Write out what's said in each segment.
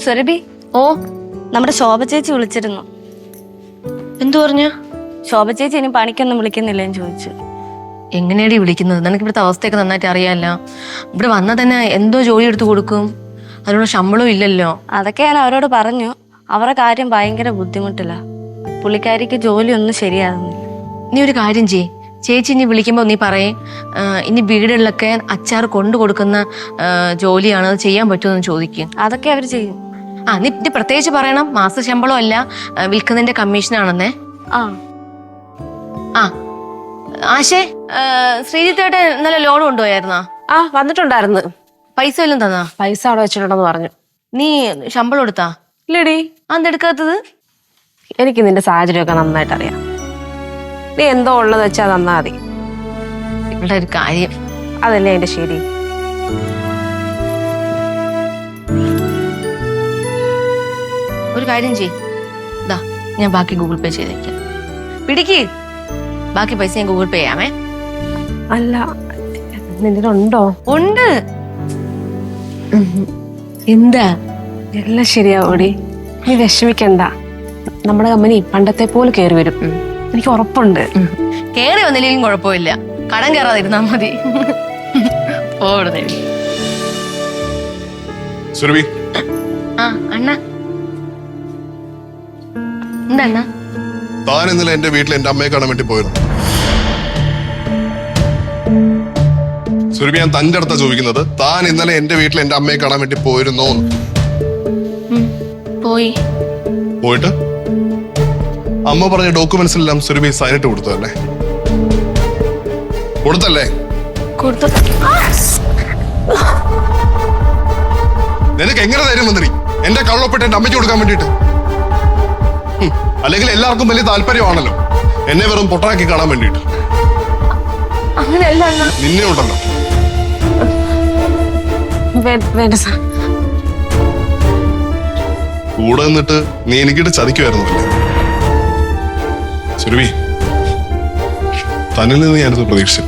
സുരഭി, ഓ നമ്മുടെ ശോഭ ചേച്ചി വിളിച്ചിരുന്നു. എന്തു പറഞ്ഞ? ശോഭ ചേച്ചി ഇനി പണിക്കൊന്നും വിളിക്കുന്നില്ലേന്ന് ചോദിച്ചു. എങ്ങനെയാടി വിളിക്കുന്നത്? നിനക്ക് ഇവിടുത്തെ അവസ്ഥയൊക്കെ നന്നായിട്ട് അറിയാമല്ലോ. ഇവിടെ വന്നാൽ തന്നെ എന്തോ ജോലി എടുത്ത് കൊടുക്കും, അതിനുള്ള ശമ്പളവും ഇല്ലല്ലോ. അതൊക്കെ ഞാൻ അവരോട് പറഞ്ഞു. അവരുടെ കാര്യം ഭയങ്കര ബുദ്ധിമുട്ടില്ല. പുള്ളിക്കാരിക്ക് ജോലിയൊന്നും ശരിയാകുന്നില്ല. നീ ഒരു കാര്യം ചെയ്യ്, ചേച്ചി ഇനി വിളിക്കുമ്പോൾ നീ പറയേ, ഇനി വീടുകളിലൊക്കെ അച്ചാർ കൊണ്ടു കൊടുക്കുന്ന ജോലിയാണ്, അത് ചെയ്യാൻ പറ്റുമെന്ന് ചോദിക്കും. അതൊക്കെ അവർ ചെയ്യും. നീ പ്രത്യേകിച്ച് പറയണം, മാസ ശമ്പളം അല്ല, വിൽക്കുന്നതിന്റെ കമ്മീഷനാണെന്നേ. ആശേ, ശ്രീജിത്തേട്ടൻ ഇന്നലെ ലോൺ കൊണ്ടുപോയായിരുന്നാ? വന്നിട്ടുണ്ടായിരുന്നു. പൈസ വല്ലതും തന്നാ? പൈസ അവിടെ വെച്ചിട്ടുണ്ടെന്ന് പറഞ്ഞു. നീ ശമ്പളം എടുത്താ? ഇല്ലടി. അതെടുക്കാത്തത്? എനിക്ക് നിന്റെ സാഹചര്യമൊക്കെ നന്നായിട്ട് അറിയാം. നീ എന്തോ ഉള്ളത് വെച്ചാ തന്നാ മതി. ഇവിടെ ഒരു കാര്യം, അതല്ലേ എന്റെ ശരി. ഒരു കാര്യം ചെയ്, ഞാൻ ബാക്കി ഗൂഗിൾ പേ ചെയ്തേക്കാം. പിടിക്ക്, ബാക്കി പൈസ ഞാൻ ഗൂഗിൾ പേ ചെയ്യാമേ. അല്ല, നിന്റെ ഉണ്ടോ? ഉണ്ട്. എന്താ? എല്ലാം ശരിയാവൂടി, നീ വിഷമിക്കണ്ട. നമ്മുടെ കമ്പനി പണ്ടത്തെ പോലെ കയറി വരും, എനിക്ക് ഉറപ്പുണ്ട്. കേറി വന്നില്ലെങ്കിലും കുഴപ്പമില്ല, കടം കയറാതിരുന്നാ മതി. ഓടുന്നേ. സുരഭി, അണ്ണ എന്താ അണ്ണ? താൻ ഇന്നലെ എന്റെ വീട്ടിൽ എന്റെ അമ്മയെ കാണാൻ വേണ്ടി പോയിരുന്നു. സുരഭി, ഞാൻ തന്റെ അടുത്താ ചോദിക്കുന്നത്, താൻ ഇന്നലെ എന്റെ വീട്ടിൽ എന്റെ അമ്മയെ കാണാൻ വേണ്ടി പോയിരുന്നോ? പോയി. പോയിട്ട് അമ്മ പറഞ്ഞ ഡോക്യുമെന്റ്സ് എല്ലാം സുരഭി സൈനിട്ട് കൊടുത്തല്ലേ? കൊടുത്തല്ലേ? നിനക്ക് എങ്ങനെ ധൈര്യം വന്നിരി എന്റെ കള്ളൊപ്പിട്ട് എന്റെ അമ്മയ്ക്ക് കൊടുക്കാൻ വേണ്ടിട്ട്? അല്ലെങ്കിൽ എല്ലാവർക്കും വലിയ താല്പര്യമാണല്ലോ എന്നെ വെറും പൊട്ടാക്കി കാണാൻ വേണ്ടിട്ട്. അങ്ങനെയല്ല നിന്നെ ഉണ്ടല്ലോ. വേണ്ട സാർ. കൂടെ നിന്നിട്ട് നീ എനിക്കിട്ട് ചതിക്കുമായിരുന്നല്ലേ സുരഭി? തന്നിൽ നിന്ന് ഞാനത് പ്രതീക്ഷിച്ചു.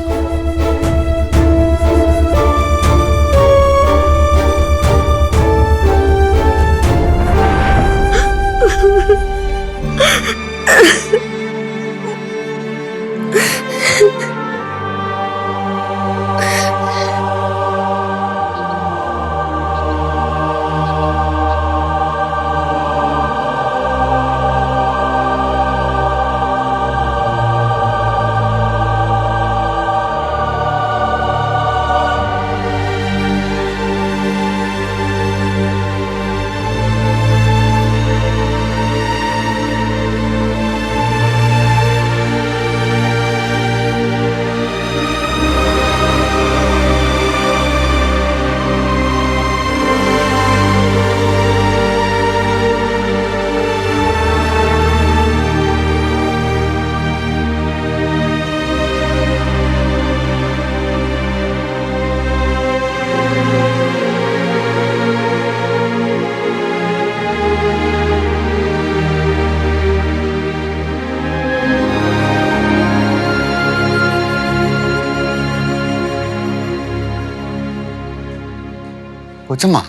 കൊച്ചമ്മ,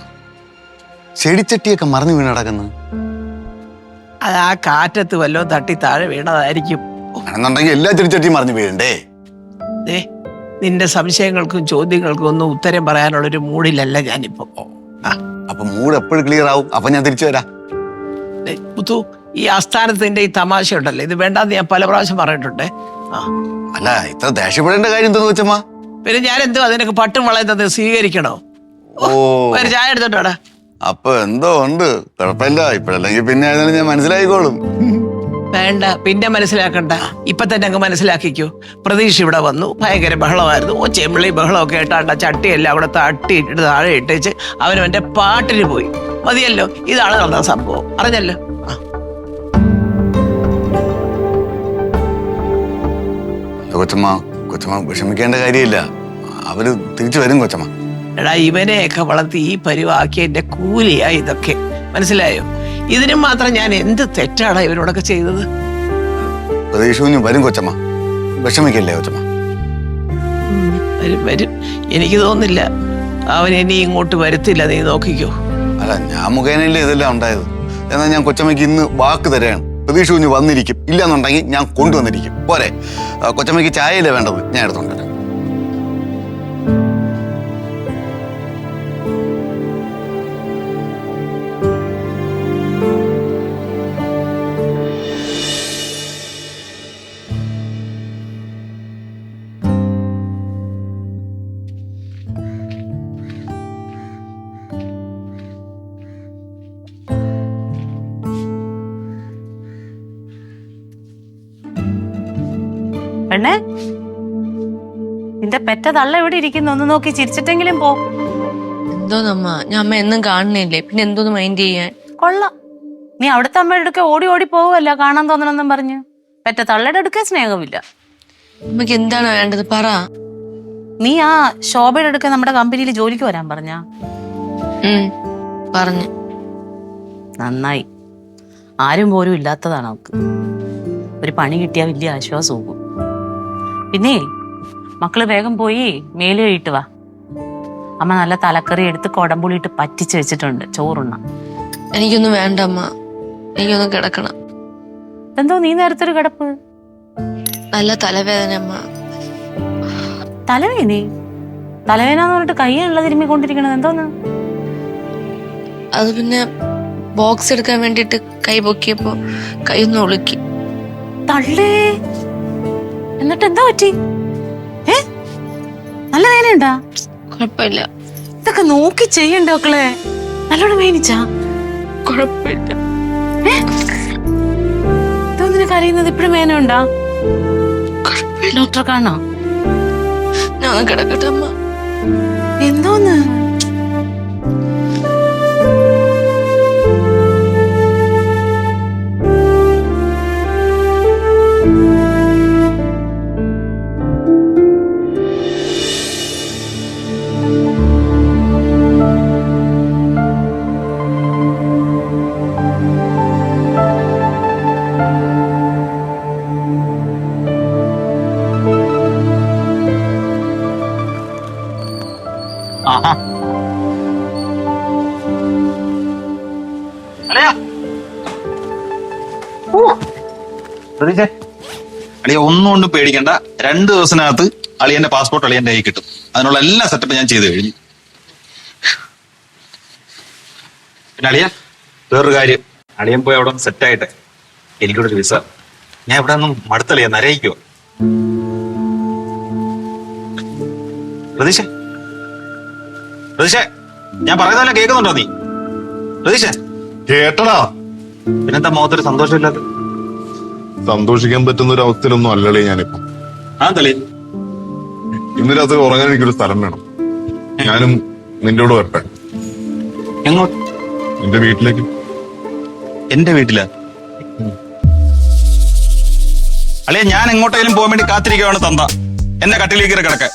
ചെടിച്ചട്ടിയൊക്കെ മറിഞ്ഞു വീണ് കിടക്കുന്നു. അത് ആ കാറ്റത്ത് വല്ലോ തട്ടി താഴെ വീണതായിരിക്കും. അങ്ങനെന്നുണ്ടെങ്കിൽ എല്ലാ ചെടിച്ചട്ടിയും മറിഞ്ഞു വീഴണ്ടേ? നിന്റെ സംശയങ്ങൾക്കും ചോദ്യങ്ങൾക്കും ഒന്നും ഉത്തരം പറയാനുള്ളൊരു മൂഡിലല്ല ഞാനിപ്പോ. അപ്പൊ മൂഡ് എപ്പോഴും ക്ലിയർ ആവും. അപ്പൊ ഞാൻ തിരിച്ചു വരാം. മുത്തു, ഈ ആസ്ഥാനത്തിന്റെ ഈ തമാശ ഉണ്ടല്ലോ, ഇത് വേണ്ടാന്ന് ഞാൻ പല പ്രാവശ്യം പറഞ്ഞിട്ടുണ്ട്. അല്ല, ഇത്ര ദേഷ്യപ്പെടേണ്ട കാര്യം എന്തോന്ന് കൊച്ചമ്മ? പിന്നെ ഞാൻ എന്തോ അതിനൊക്കെ പട്ടും വളയുന്നത് സ്വീകരിക്കണോ? ഒരു ചായ എടുത്തോട്ടാ. അപ്പൊ എന്തോ ഉണ്ട്, കുഴപ്പമില്ല. ഇപ്പഴല്ലെങ്കിൽ പിന്നെ ആയതാലും ഞാൻ മനസ്സിലായിക്കോളും. വേണ്ട, പിന്നെ മനസ്സിലാക്കണ്ട, ഇപ്പൊ തന്നെ അങ്ങ് മനസ്സിലാക്കിക്കോ. പ്രതീക്ഷ ഇവിടെ വന്നു, ഭയങ്കര ബഹളമായിരുന്നു. ചെമ്മിളി ബഹളമൊക്കെ ഇട്ടാണ്ട ചട്ടിയെല്ലാം അവിടെ തട്ടിയിട്ടിട്ട് താഴെ ഇട്ടേച്ച് അവനവന്റെ പാട്ടിന് പോയി. മതിയല്ലോ, ഇതാണ് നടന്ന സംഭവം, അറിഞ്ഞല്ലോ. കൊച്ചമ്മ വിഷമിക്കേണ്ട കാര്യമില്ല, അവര് തിരിച്ചു വരും കൊച്ചമ്മ. എടാ, ഇവനെയൊക്കെ വളർത്തി ഈ പരിവാക്കിയ എന്റെ കൂലിയാ ഇതൊക്കെ, മനസ്സിലായോ? ഇതിനും മാത്രം ഞാൻ എന്ത് തെറ്റാണ് ഇവരോടൊക്കെ ചെയ്തത്? പ്രതീക്ഷ വരും കൊച്ചമ്മ, വിഷമിക്കല്ലേ കൊച്ചമ്മ? വരും വരും, എനിക്ക് തോന്നുന്നില്ല അവൻ ഇനി ഇങ്ങോട്ട് വരത്തില്ല, നീ നോക്കിക്കോ. അല്ല, എടാ ഞാൻ മുഖേനല്ലേ ഇതെല്ലാം ഉണ്ടായത്. എന്നാൽ ഞാൻ കൊച്ചമ്മയ്ക്ക് ഇന്ന് വാക്ക് തരാണ്. പ്രതീക്ഷ കുഞ്ഞ് വന്നിരിക്കും, ഇല്ലാന്നുണ്ടെങ്കിൽ ഞാൻ കൊണ്ടുവന്നിരിക്കും. പോരെ? കൊച്ചമ്മയ്ക്ക് ചായയല്ലേ വേണ്ടത്, ഞാൻ എടുത്തോണ്ടിരാം. പെണ്ണേ, നിന്റെ പെറ്റ തള്ള എവിടെ ഇരിക്കുന്നു? ഒന്ന് നോക്കി ചിരിച്ചിട്ടെങ്കിലും പോ. എന്തോന്നമ്മ, ഞാൻ അമ്മ എന്നും കാണുന്നില്ലേ, പിന്നെ എന്തോന്ന് മൈൻഡ് ചെയ്യാൻ? കൊള്ളാം, നീ അവിടുത്തെ അമ്മയുടെ അടുക്ക ഓടി ഓടി പോവല്ല കാണാൻ തോന്നണമെന്നും പറഞ്ഞു. പെറ്റ തള്ളയുടെ അടുക്ക സ്നേഹമില്ല. അമ്മക്ക് എന്താണ് വേണ്ടത്, പറ. നീ ആ ശോഭയുടെ അടുക്ക നമ്മുടെ കമ്പനിയിൽ ജോലിക്ക് വരാൻ പറഞ്ഞ? പറഞ്ഞു. നന്നായി. ആരും പോലും ഇല്ലാത്തതാണ് അവക്ക്. ഒരു പണി കിട്ടിയാൽ വലിയ ആശ്വാസവും. പിന്നെ മക്കള് വേഗം പോയി മേല് കഴിയിട്ട് വാ. അമ്മ നല്ല തലക്കറി എടുത്ത് കൊടമ്പുളിയിട്ട് പറ്റിച്ച് വെച്ചിട്ടുണ്ട്, ചോറുണ്ണ. എനിക്കൊന്നും വേണ്ട അമ്മ, എനിക്കൊന്നും കിടക്കണം. എന്തോ നീ നേരത്തെ ഒരു കിടപ്പ്? നല്ല തലവേദന അമ്മ. തലവേദന? തലവേദന പറഞ്ഞിട്ട് കൈയുള്ള തിരുമ്മിക്കൊണ്ടിരിക്കണത് എന്തോന്ന്? അത് പിന്നെ ബോക്സ് എടുക്കാൻ വേണ്ടിട്ട് കൈ പൊക്കിയപ്പോ കൈ ഒന്ന് ഒളുക്കി. തള്ളേ, എന്നിട്ട് എന്താ പറ്റി? നല്ല വേദനയുണ്ടാ? കുഴപ്പമില്ല. ഇതൊക്കെ നോക്കി ചെയ്യണ്ടേ മക്കളെ? നല്ലോണം വേദനിച്ചാ? കുഴപ്പമില്ല. ഇതൊന്നിന് കരയുന്നത് ഇപ്പഴും വേദനയുണ്ടാ? ഡോക്ടറെ കാണോ? ഞാൻ കിടക്കട്ടെ അമ്മ. എന്തോന്ന്? അളിയ ഒന്നും കൊണ്ടും പേടിക്കണ്ട. 2 ദിവസത്തിനകത്ത് അളിയന്റെ പാസ്പോർട്ട് അളിയന്റെ കയ്യിൽ കിട്ടും. അതിനുള്ള എല്ലാ സെറ്റപ്പും ഞാൻ ചെയ്തു കഴിഞ്ഞു. പിന്നെ അളിയ വേറൊരു കാര്യം, അളിയൻ പോയി അവിടെ സെറ്റ് ആയിട്ടെ എനിക്കൂടെ ഒരു വിസ. ഞാൻ ഇവിടെ ഒന്നും മടുത്തളിയ നരയിക്കോ. പ്രതീക്ഷ പ്രതീക്ഷ ഞാൻ പറയുന്നതല്ല കേൾക്കുന്നുണ്ടോ നീ? പ്രതീക്ഷ കേട്ടടാ. പിന്നെന്താ മുഖത്തൊരു സന്തോഷമില്ലാത്ത? സന്തോഷിക്കാൻ പറ്റുന്ന ഒരു അവസ്ഥയിലൊന്നും അല്ലല്ലേ ഞാനിപ്പോ. ആ തളി ഇന്ന് രാത്രി ഉറങ്ങാൻ എനിക്കൊരു സ്ഥലം വേണം. ഞാനും നിന്റെ കൂടെ വരട്ടെ. എങ്ങോട്ട്? നിന്റെ വീട്ടിലേക്ക്. എന്റെ വീട്ടിലാ? അളിയ ഞാൻ എങ്ങോട്ടേലും പോകാൻ വേണ്ടി കാത്തിരിക്കുകയാണ് തന്ത എന്നെ കട്ടിലേക്ക് കയറി കിടക്കാൻ.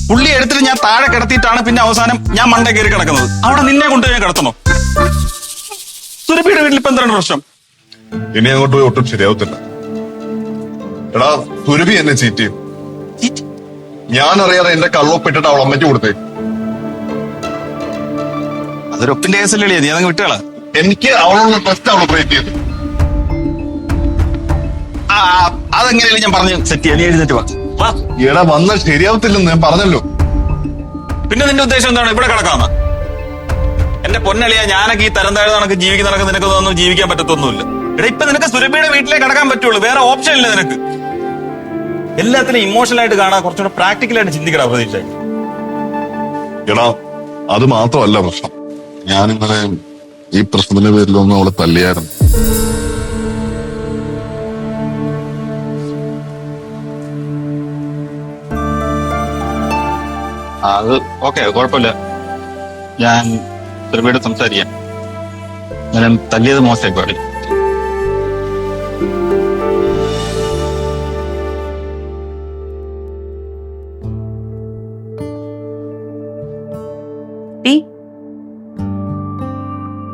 പുള്ളി എടുത്തിട്ട് ഞാൻ താഴെ കിടത്തിയിട്ടാണ് പിന്നെ അവസാനം ഞാൻ മണ്ട കയറി കിടക്കുന്നത്. അവിടെ നിന്നെ കൊണ്ട് ഞാൻ കിടത്തണോ? സുരഭിയുടെ വീട്ടിൽ ഇപ്പൊ എന്താണ് പ്രശ്നം? ഇനി അങ്ങോട്ട് പോയി ഒട്ടും ശരിയാവത്തില്ല. എടാ, സുരഭി എന്നെ ചീറ്റ് ചെയ്യും. ഞാൻ അറിയാതെ എന്റെ കള്ളൊപ്പിട്ടിട്ട് അവൾ അമ്മയ്ക്ക് കൊടുത്തേ. അതൊരു ഒപ്പിന്റെ കേസല്ലേ, നീ അതങ്ങ് വിട്ടുകളാ. എനിക്ക് അവളുള്ള ടെസ്റ്റ് അവൾ ബ്രേക്ക് ചെയ്തു. അതെങ്ങനെയാലും ഞാൻ പറഞ്ഞു സെറ്റ് ചെയ്യാൻ. നീ എഴുന്നേറ്റ് വാ. എടാ, വന്നാൽ ശരിയാവത്തില്ലെന്ന് ഞാൻ പറഞ്ഞല്ലോ. പിന്നെ നിന്റെ ഉദ്ദേശം എന്താണ്? ഇവിടെ കിടക്കാന്ന്? എന്റെ പൊന്നളിയാ, ഞാനൊക്കെ ഈ തരം താഴ്ന്ന കണക്ക് ജീവിക്കുന്ന കണക്ക് നിനക്കൊന്നും ജീവിക്കാൻ പറ്റത്തൊന്നുമില്ല. എടാ, ഇപ്പൊ നിനക്ക് സുരഭിയുടെ വീട്ടിലേക്ക് കിടക്കാൻ പറ്റുള്ളൂ, വേറെ ഓപ്ഷൻ ഇല്ല നിനക്ക്. എല്ലാത്തിനും ഇമോഷണൽ ആയിട്ട് കാണാൻ കുറച്ചുകൂടെ പ്രാക്ടിക്കലായിട്ട് ചിന്തിക്കടാ പ്രതീക്ഷ. എടാ, അത് മാത്രമല്ല പ്രശ്നം. ഞാൻ ഇന്നലെ ഈ പ്രശ്നത്തിന്റെ പേരിലൊന്നും അവളെ തല്ലിയായിരുന്നു. അത് ഓക്കെ, കുഴപ്പമില്ല. ഞാൻ സുരഭിയോട് സംസാരിക്കാം. ഞാൻ തല്ലിയത് മോശമായി പാടി.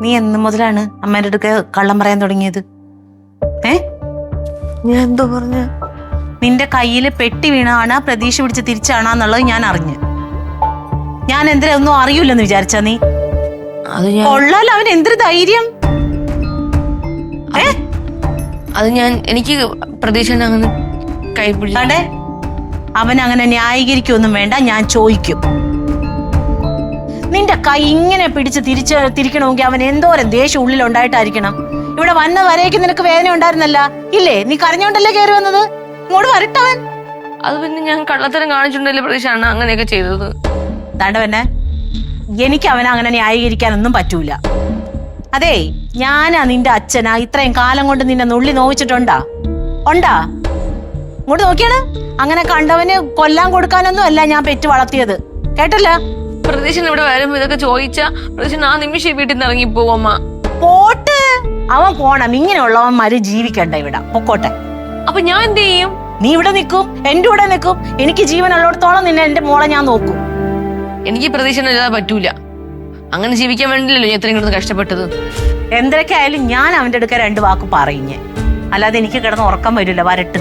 നീ എന്ന് മുതലാണ് അമ്മേന്റെ അടുക്ക കള്ളം പറയാൻ തുടങ്ങിയത്? ഞാൻ എന്തോ പറഞ്ഞ? നിന്റെ കയ്യില് പെട്ടി വീണാണ് പ്രതീക്ഷ പിടിച്ച് തിരിച്ചാണെന്നുള്ളത് ഞാൻ അറിഞ്ഞു. ഞാൻ എന്തിനാ ഒന്നും അറിയില്ലെന്ന് വിചാരിച്ചാ നീ? അത് ഞാൻ കൊള്ളാലോ, അവൻ എന്തൊരു ധൈര്യം. എനിക്ക് പ്രതീക്ഷ അങ്ങനെ കൈപിടിച്ചു. അതെ, അവൻ അങ്ങനെ ന്യായീകരിക്കൊന്നും വേണ്ട, ഞാൻ ചോദിക്കും. നിന്റെ കൈ ഇങ്ങനെ പിടിച്ച് തിരിക്കണമെങ്കിൽ അവൻ എന്തോരം ദേഷ്യം ഉള്ളിലുണ്ടായിട്ടായിരിക്കണം. ഇവിടെ വന്ന വരേക്ക് നിനക്ക് വേദന ഉണ്ടായിരുന്നല്ല, ഇല്ലേ? നീ കരഞ്ഞോണ്ടല്ലേ കയറി വന്നത്. ഇങ്ങോട്ട് വരട്ടവൻ. അത് പിന്നെ ഞാൻ കള്ളത്തരം കാണിച്ചിട്ടുണ്ടല്ലേ പ്രതീക്ഷ അണ്ണ അങ്ങനെയൊക്കെ ചെയ്തത്. താണ്ടവന്നെ, എനിക്ക് അവനെ അങ്ങനെ ന്യായീകരിക്കാനൊന്നും പറ്റൂല. അതെ, ഞാനാ നിന്റെ അച്ഛനാ ഇത്രയും കാലം കൊണ്ട് നിന്നെ നുള്ളി നോവിച്ചിട്ടുണ്ടാ? ഇങ്ങോട്ട് നോക്കിയാണ്. അങ്ങനെ കണ്ടവന് കൊല്ലാൻ കൊടുക്കാനൊന്നും അല്ല ഞാൻ പെറ്റ് വളർത്തിയത്, കേട്ടല്ല? പ്രതീക്ഷ ഇവിടെ വരുമ്പോ ഇതൊക്കെ ചോദിച്ചാ പ്രതീക്ഷ ആ നിമിഷം വീട്ടിൽ നിന്ന് ഇറങ്ങി പോവമ്മ. പോട്ട്, അവൻ പോണം. ഇങ്ങനെയുള്ളവന്മാര് ജീവിക്കണ്ട ഇവിടെ, പൊക്കോട്ടെ. അപ്പൊ ഞാൻ എന്ത് ചെയ്യും? നീ ഇവിടെ നിൽക്കും, എന്റെ കൂടെ നിൽക്കും. എനിക്ക് ജീവനുള്ളിടത്തോളം നിന്നെ എന്റെ മോളെ ഞാൻ നോക്കും. എനിക്ക് പ്രതീക്ഷ ഇല്ലാതെ പറ്റൂല. അങ്ങനെ ജീവിക്കാൻ വേണ്ടിയല്ലോ ഞാൻ ഇത്രയും കിടന്ന് കഷ്ടപ്പെട്ടത്. എന്തൊക്കെ ആയാലും ഞാൻ അവന്റെ അടുക്ക 2 വാക്ക് പറയുന്നേ, അല്ലാതെ എനിക്ക് കിടന്ന് ഉറക്കം വരില്ല. വരട്ട്.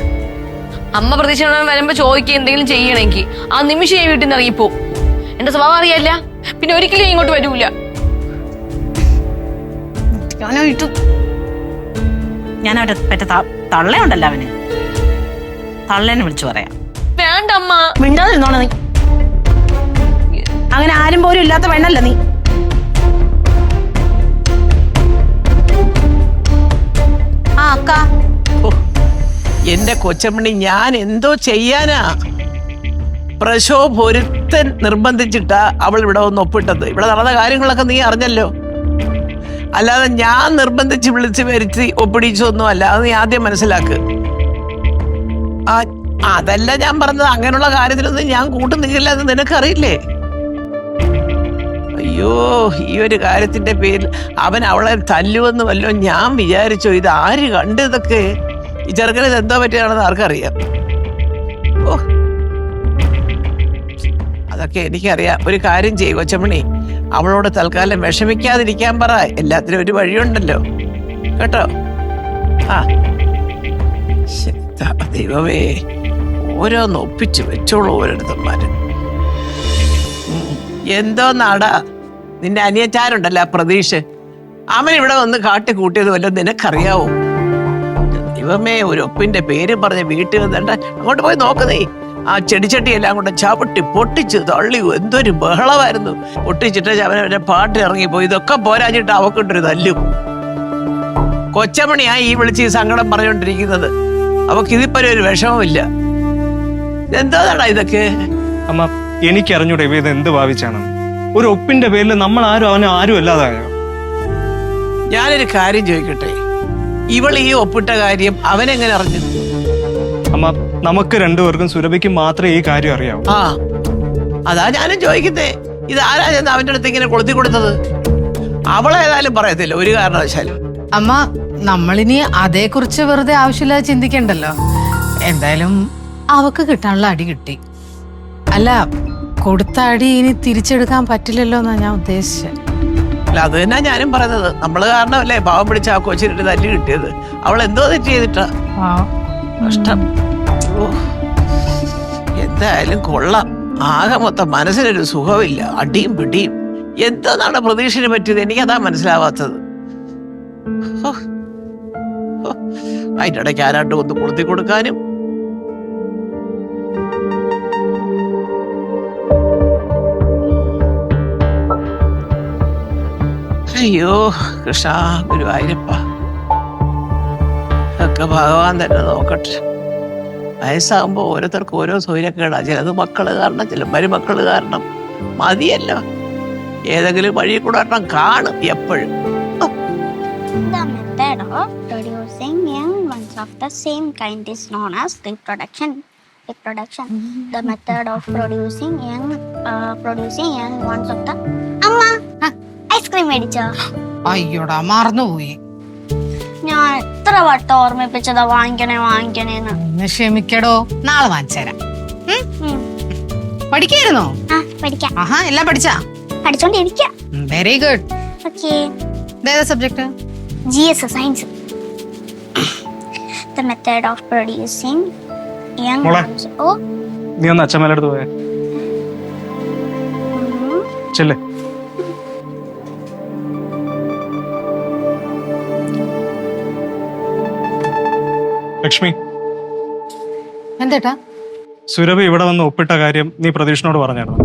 അമ്മ പ്രതീക്ഷ വരുമ്പോ ചോദിക്കുക എന്തെങ്കിലും ചെയ്യണമെങ്കിൽ ആ നിമിഷം ഞാൻ വീട്ടിൽ നിന്ന് ഇറങ്ങിപ്പോ. എന്റെ സ്വഭാവം അറിയാല്ല, പിന്നെ ഒരിക്കലും ഇങ്ങോട്ട് വരൂല. ഞാൻ അവന്റെ പറ്റ തള്ളയുണ്ടല്ലോ, അവന് തള്ളേനെ വിളിച്ചു പറയാം. വേണ്ട അമ്മ. മിണ്ടാതിരുന്നോളെ നീ. അങ്ങനെ ആരും പോലും ഇല്ലാത്ത പെണ്ണല്ല നീ. ആ അക്ക, എന്റെ കൊച്ചമണി, ഞാൻ എന്തോ ചെയ്യാനാ? പ്രശോഭ് ഒരുത്തൻ നിർബന്ധിച്ചിട്ടാ അവൾ ഇവിടെ വന്ന് ഒപ്പിട്ടത്. ഇവിടെ നടന്ന കാര്യങ്ങളൊക്കെ നീ അറിഞ്ഞല്ലോ. അല്ലാതെ ഞാൻ നിർബന്ധിച്ച് വിളിച്ച് വരുത്തി ഒപ്പിടിച്ചൊന്നും അല്ല. അത് നീ ആദ്യം മനസ്സിലാക്ക്. അതല്ല ഞാൻ പറഞ്ഞത്, അങ്ങനെയുള്ള കാര്യത്തിലൊന്നും ഞാൻ കൂട്ടു നിൽക്കില്ല എന്ന് നിനക്കറിയില്ലേ? അയ്യോ, ഈ ഒരു കാര്യത്തിന്റെ പേരിൽ അവൻ അവളെ തല്ലുവെന്ന് വല്ലോ ഞാൻ വിചാരിച്ചോ? ഇത് ആര് കണ്ട്? ഇതൊക്കെ ഈ ചെറുക്കന് ഇത് എന്തോ പറ്റിയാണെന്ന് ആർക്കറിയാം. ഓ, അതൊക്കെ എനിക്കറിയാം. ഒരു കാര്യം ചെയ്യും കൊച്ചമണി, അവളോട് തൽക്കാലം വിഷമിക്കാതിരിക്കാൻ പറ. എല്ലാത്തിനും ഒരു വഴിയുണ്ടല്ലോ, കേട്ടോ? ആ ദൈവമേ, ഓരോന്ന് ഒപ്പിച്ച് വെച്ചോളൂ ഓരോരുത്തന്മാര്. എന്തോ നാടാ നിന്റെ അനിയച്ചാരുണ്ടല്ലോ ആ പ്രതീക്ഷ, അവൻ ഇവിടെ വന്ന് കാട്ടിക്കൂട്ടിയത് വല്ലതും നിനക്കറിയാവോ? ദൈവമേ, ഒരു ഒപ്പിന്റെ പേര് പറഞ്ഞ് വീട്ടിൽ വന്നിട്ട് അങ്ങോട്ട് പോയി നോക്കുന്നേ. ആ ചെടിച്ചട്ടി എല്ലാം കൊണ്ട് ചവിട്ടി പൊട്ടിച്ച് തള്ളി എന്തൊരു ബഹളമായിരുന്നു. പൊട്ടിച്ചിട്ട് അവനെ പാട്ടിലിറങ്ങിപ്പോയി. ഇതൊക്കെ പോരാഞ്ഞിട്ട് അവക്കിട്ടൊരു തല്ലും. കൊച്ചമണിയാ ഈ വിളിച്ച് ഈ സങ്കടം പറഞ്ഞുകൊണ്ടിരിക്കുന്നത്. അവക്കിതിപ്പോ ഒരു വിഷമമില്ല. എന്താടാ ഇതൊക്കെ? അമ്മ, എനിക്കറിഞ്ഞൂടെ ഇവ ഇത് എന്ത് ഭാവിച്ചാണ്? ഒരു ഒപ്പിന്റെ പേരിൽ നമ്മൾ അവനെ ആരും അല്ലാതായോ? ഞാനൊരു കാര്യം ചോദിക്കട്ടെ, ഇവൾ ഈ ഒപ്പിട്ട കാര്യം അവനെങ്ങനെ അറിഞ്ഞു? അമ്മ, നമുക്ക് രണ്ടുപേർക്കും സുരഭിക്കും മാത്രമേ ഈ കാര്യം അറിയാവൂ. ആ, അതാ ഞാനും ചോദിക്കുന്നേ. ഇത് ആരാ ചെന്ന് അവന്റെ അടുത്ത് ഇങ്ങനെ കൊളുത്തി കൊടുത്തത്? അവളേതായാലും പറയത്തില്ല ഒരു കാരണവശാലും. അമ്മ, നമ്മളിനി അതേക്കുറിച്ച് വെറുതെ ആവശ്യമില്ലാതെ ചിന്തിക്കണ്ടല്ലോ. എന്തായാലും അവക്ക് കിട്ടാനുള്ള അടി കിട്ടി. അല്ല, കൊടുത്ത അടി ഇനി തിരിച്ചെടുക്കാൻ പറ്റില്ലല്ലോ എന്നാ ഞാൻ ഉദ്ദേശിച്ചത്. അല്ല, അത് തന്നെ ഞാനും പറഞ്ഞത്. നമ്മള് കാരണമല്ലേ പാവം പിടിച്ച ആ കൊച്ചിനിട്ട് തല്ലി കിട്ടിയത്. അവൾ എന്തോ തെറ്റ് ചെയ്തിട്ടാ? കഷ്ടം. എന്തായാലും കൊള്ളാം. ആകെ മൊത്തം മനസ്സിനൊരു സുഖമില്ല, അടിയും പിടിയും. എന്താണ് പ്രതീക്ഷന് പറ്റിയത്? എനിക്കതാ മനസ്സിലാവാത്തത്. അതിൻ്റെ ഇടയ്ക്ക് ആരാണ്ട് ഒന്ന് കൊളുത്തി കൊടുക്കാനും. അയ്യോ കൃഷ്ണ ഗുരുവായൂരപ്പ, ഒക്കെ ഭഗവാൻ തന്നെ നോക്കട്ടെ. വയസ്സാകുമ്പോ ഓരോരുത്തർക്ക് ഓരോ സൗകര്യക്കേടാ. ചിലത് മക്കള് കാരണം, ചില മരുമക്കള് കാരണം. മതിയല്ലോ, ഏതെങ്കിലും വഴി കൂടെ കാണും എപ്പോഴും. The method of producing young ones of the same kind is known as reproduction. The method of producing young ones of the ice cream മേടിച്ചോ? അയ്യോടാ, മറന്നുപോയി. ഞാൻ എത്ര വട്ടം ഓർമ്മിപ്പിച്ചതാ വാങ്ങിക്കണേന്ന്. ഒന്ന് ക്ഷമിക്കടോ, നാളെ വാങ്ങിച്ചുതരാം. പഠിക്കായിരുന്നോ? പഠിക്കാം. ആഹാ, എല്ലാം പഠിച്ചാ? പഠിച്ചോണ്ടിരിക്കാം. Very good. ഓക്കേ. ഏതാ subject? GS science. The method of producing young ones. ഓ, നീ ഒന്ന് അച്ഛമ്മയുടെ അടുത്ത് പോയേ. ചെല്ലേ. ലക്ഷ്മി, എന്തേട്ടാ? സുരഭി ഇവിടെ വന്ന് ഒപ്പിട്ട കാര്യം നീ പ്രതീക്ഷനോട് പറഞ്ഞായിരുന്നു.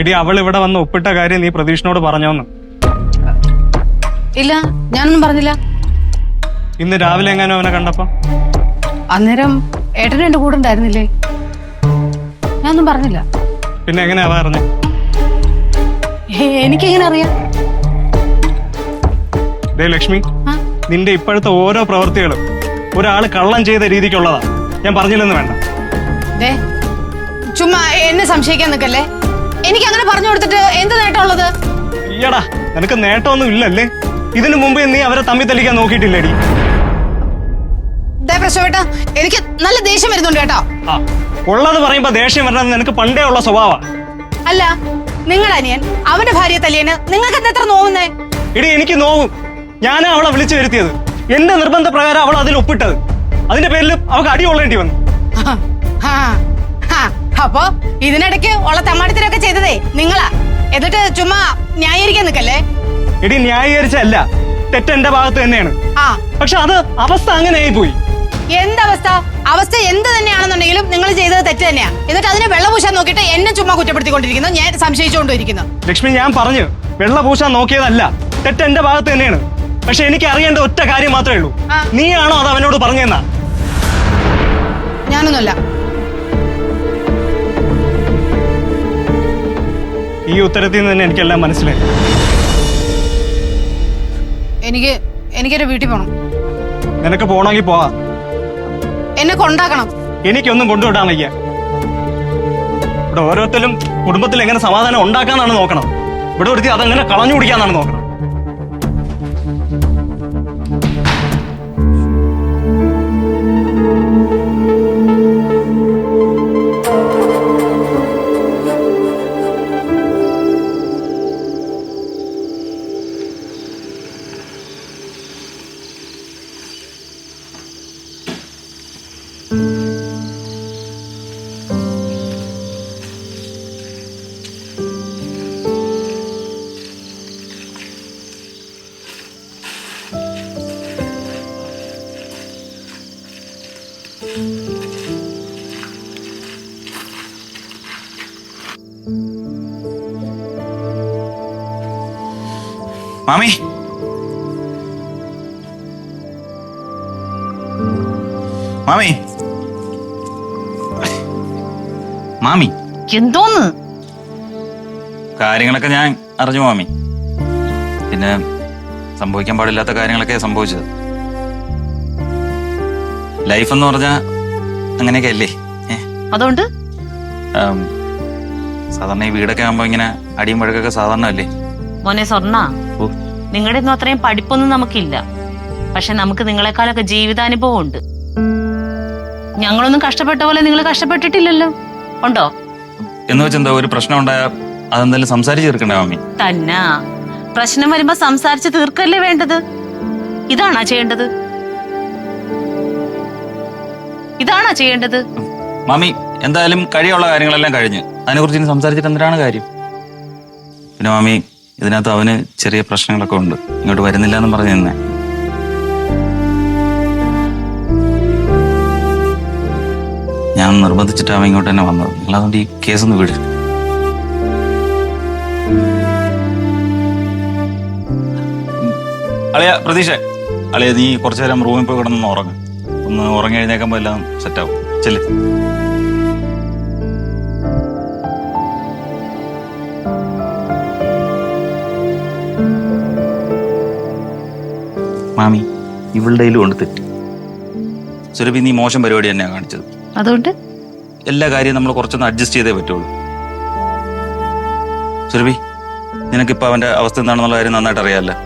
എടി, അവൾ ഇവിടെ വന്ന് ഒപ്പിട്ട കാര്യം നീ പ്രതീക്ഷനോട് പറഞ്ഞോന്ന്. ഇല്ല, ഞാനൊന്നും പറഞ്ഞില്ല. ഇന്ന് രാവിലെ എങ്ങാനും അവനെ കണ്ടപ്പോ? അന്നേരം ഏട്ടൻ എന്റെ കൂടെ ഉണ്ടായിരുന്നില്ലേ? ഞാനൊന്നും പറഞ്ഞില്ല. പിന്നെ എങ്ങനെയാ പറഞ്ഞേ? എനിക്കെങ്ങനെ അറിയാം? ദേ ലക്ഷ്മി, ആ? നിന്റെ ഇപ്പോഴത്തെ ഓരോ പ്രവൃത്തികളും ഒരാള് കള്ളം ചെയ്ത രീതിക്കുള്ളതാ. ഞാൻ പറഞ്ഞില്ലെന്ന് വേണ്ട. ദേ, ചുമ്മാ എന്നെ സംശയിക്കാൻ നിൽക്കല്ലേ. എനിക്ക് അങ്ങനെ പറഞ്ഞു കൊടുത്തിട്ട് എന്ത് നേട്ടമുള്ളത്? ഈയടാ, നിനക്ക് നേട്ടമൊന്നും ഇല്ലല്ലേ? ഇതിനു മുമ്പ് നീ അവരെ തമ്മിൽ തല്ലിക്കാൻ നോക്കിയിട്ടില്ലേടി? പ്രശ്നപ്പെട്ട എനിക്ക് നല്ല ദേഷ്യം വരുന്നുണ്ട് കേട്ടോ. ആ, ഉള്ളത് പറയുമ്പോ ദേഷ്യം വരണം നിനക്ക് പണ്ടേ ഉള്ള സ്വഭാവ. അല്ല, നിങ്ങളുടെ അനിയൻ അവന്റെ ഭാര്യയെ തല്ലിയന് നിങ്ങൾക്ക് എന്താ എത്ര നോവുന്നേ? എടി, എനിക്ക് നോവും. ഞാനാ അവളെ വിളിച്ചു വരുത്തിയത്. എന്റെ നിർബന്ധ പ്രകാരം അവൾ അതിൽ ഒപ്പിട്ടത്. അതിന്റെ പേരിൽ അവൾക്ക് അടി കൊള്ളേണ്ടി വന്നു. അപ്പൊ ഇതിനിടയ്ക്ക് ഉള്ള തമ്മാടിത്തരൊക്കെ ചെയ്തതേ നിങ്ങളാ. എന്നിട്ട് ചുമ്മാ ന്യായീകരിക്കാൻ നിൽക്കല്ലേ. എടി, ന്യായീകരിച്ചല്ല, തെറ്റെന്റെ ഭാഗത്ത് തന്നെയാണ്. പക്ഷെ അത് അവസ്ഥ അങ്ങനെയായി പോയി. എന്തവസ്ഥ? അവസ്ഥ എന്ത് തന്നെയാണെന്നുണ്ടെങ്കിലും നിങ്ങൾ ചെയ്തത് തെറ്റ് തന്നെയാ. എന്നിട്ട് അതിനെ വെള്ളപൂശാൻ നോക്കിയിട്ട് എന്നെ ചുമ്മാ കുറ്റപ്പെടുത്തിക്കൊണ്ടിരിക്കുന്നു, ഞാൻ സംശയിച്ചുകൊണ്ടിരിക്കുന്നു. ലക്ഷ്മി, ഞാൻ പറഞ്ഞു വെള്ള പൂശാൻ നോക്കിയതല്ല, തെറ്റെന്റെ ഭാഗത്ത് തന്നെയാണ്. പക്ഷെ എനിക്ക് അറിയേണ്ട ഒറ്റ കാര്യം മാത്രമേ ഉള്ളൂ. നീയാണോ അത് അവനോട് പറഞ്ഞെന്നാ? ഞാനൊന്നുമല്ല. ഈ ഉത്തരത്തിൽ നിന്ന് തന്നെ എനിക്കെല്ലാം മനസ്സിലായി. എനിക്കെന്റെ വീട്ടിൽ പോണം. നിനക്ക് പോണെങ്കിൽ പോവാ. എന്നെ കൊണ്ടാക്കണം. എനിക്കൊന്നും കൊണ്ടുവിടാൻ വയ്യ. ഇവിടെ ഓരോരുത്തരും കുടുംബത്തിൽ എങ്ങനെ സമാധാനം ഉണ്ടാക്കാന്നാണ് നോക്കണം. ഇവിടെ ഒരുത്തി അതെങ്ങനെ കളഞ്ഞു കുടിക്കാന്നാണ് നോക്കണം. മാമി, മാമി, മാമി, എന്തോന്ന് കാര്യങ്ങളൊക്കെ ഞാൻ അറിഞ്ഞു മാമി. പിന്നെ സംഭവിക്കാൻ പാടില്ലാത്ത കാര്യങ്ങളൊക്കെ സംഭവിച്ചത്. ലൈഫ് എന്ന് പറഞ്ഞാൽ അങ്ങനെയൊക്കെ അല്ലേ? അതുകൊണ്ട് സാധാരണ ഈ വീടൊക്കെ ആകുമ്പോ ഇങ്ങനെ അടിയും വഴക്കൊക്കെ സാധാരണ അല്ലേ? മോനെ സ്വർണ്ണ, നിങ്ങളുടെ ഒന്നും അത്രയും പഠിപ്പൊന്നും നമുക്കില്ല. പക്ഷെ നമുക്ക് നിങ്ങളെക്കാളൊക്കെ ജീവിതാനുഭവം ഉണ്ട്. ഞങ്ങളൊന്നും കഷ്ടപ്പെട്ട പോലെ നിങ്ങൾ കഷ്ടപ്പെട്ടിട്ടില്ലല്ലോ, ഉണ്ടോ? എന്ന് വെച്ചെന്താ, ഒരു പ്രശ്നം ഉണ്ടായ അതെന്തായാലും സംസാരിച്ച് തീർക്കണ്ടേ മാമി? തന്നെ പ്രശ്നം വരുമ്പോ സംസാരിച്ച് തീർക്കല്ലേ വേണ്ടത്? ഇതാണാ ചെയ്യേണ്ടത്? ഇതാണാ ചെയ്യേണ്ടത്? മാമി, എന്തായാലും കഴിയുള്ള കാര്യങ്ങളെല്ലാം കഴിഞ്ഞ് അതിനെക്കുറിച്ച് ഇനി സംസാരിച്ചിട്ട് എന്തിനാണ് കാര്യം? പിന്നെ മാമി, ഇതിനകത്ത് അവന് ചെറിയ പ്രശ്നങ്ങളൊക്കെ ഉണ്ട്. ഇങ്ങോട്ട് വരുന്നില്ല എന്നും പറഞ്ഞു തന്നെ. ഞാൻ നിർബന്ധിച്ചിട്ടാണ് ഇങ്ങോട്ട് തന്നെ വന്നത്. നിങ്ങളതുകൊണ്ട് ഈ കേസൊന്ന് വിട്. അളിയ പ്രതീക്ഷ, അളിയ നീ കുറച്ചു നേരം റൂമിൽ പോയി കിടന്നൊന്ന് ഉറങ്ങും. ഒന്ന് ഉറങ്ങി എഴുന്നേക്കുമ്പോ എല്ലാം സെറ്റാവും. ചെല്ല്. മാമി, ഇവളുടെ കൊണ്ട് തെറ്റ്. സുരഭി, നീ മോശം പരിപാടി തന്നെയാണ് കാണിച്ചത്. അതുകൊണ്ട് എല്ലാ കാര്യവും നമ്മൾ കുറച്ചൊന്ന് അഡ്ജസ്റ്റ് ചെയ്തേ പറ്റുള്ളൂ. സുരഭി, നിനക്കിപ്പോ അവന്റെ അവസ്ഥ എന്താണെന്നുള്ള കാര്യം നന്നായിട്ട് അറിയാമല്ലോ.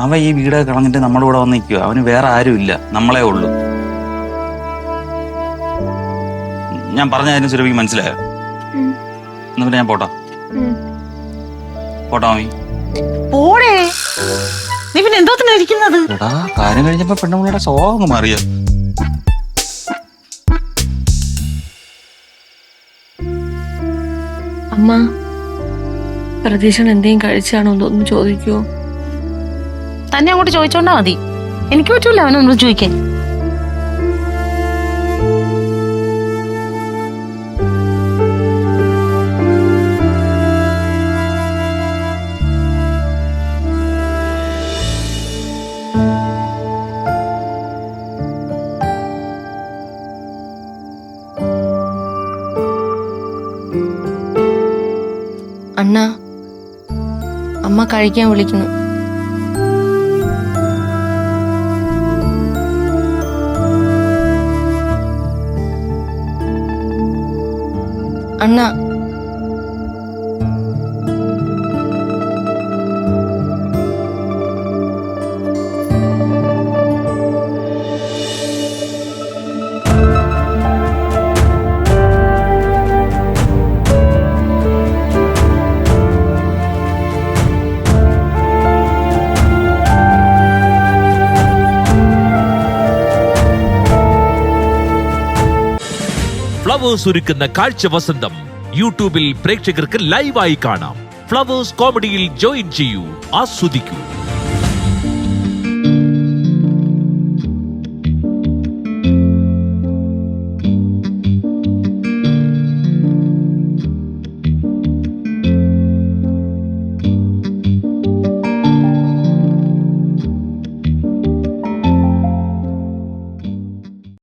അവൻ ഈ വീട് കളഞ്ഞിട്ട് നമ്മുടെ കൂടെ വന്ന് നിൽക്കുക. അവന് വേറെ ആരും ഇല്ല, നമ്മളെ ഉള്ളൂ. ഞാൻ പറഞ്ഞ കാര്യം സുരഭിക്ക് മനസ്സിലായോ? എന്നാ പിന്നെ ഞാൻ പോട്ടോ? പോട്ടോ മാമി? പോടേ, നീ പിന്നെ എന്തോ തന്നെ ഇരിക്കുന്നത്? എടാ, കാര്യം കഴിഞ്ഞപ്പോ പെണ്ണുങ്ങളുടെ സ്വഭാവം മാറിയ. അമ്മ, പ്രതീക്ഷ എന്തെങ്കിലും കഴിച്ചാണോ എന്നൊന്ന് ചോദിക്കുവോ? തന്നെ അങ്ങോട്ട് ചോദിച്ചോണ്ടാ മതി. എനിക്ക് പറ്റൂല അവനൊന്നും ചോദിക്കാൻ. അണ്ണ, അമ്മ കഴിക്കാൻ വിളിക്കുന്നു. അണ്ണ, ഫ്ലവേഴ്സ് ഒരുക്കുന്ന കാഴ്ച വസന്തം യൂട്യൂബിൽ പ്രേക്ഷകർക്ക് ലൈവായി കാണാം. ഫ്ലവേഴ്സ് കോമഡിയിൽ ജോയിൻ ചെയ്യൂ, ആസ്വദിക്കൂ.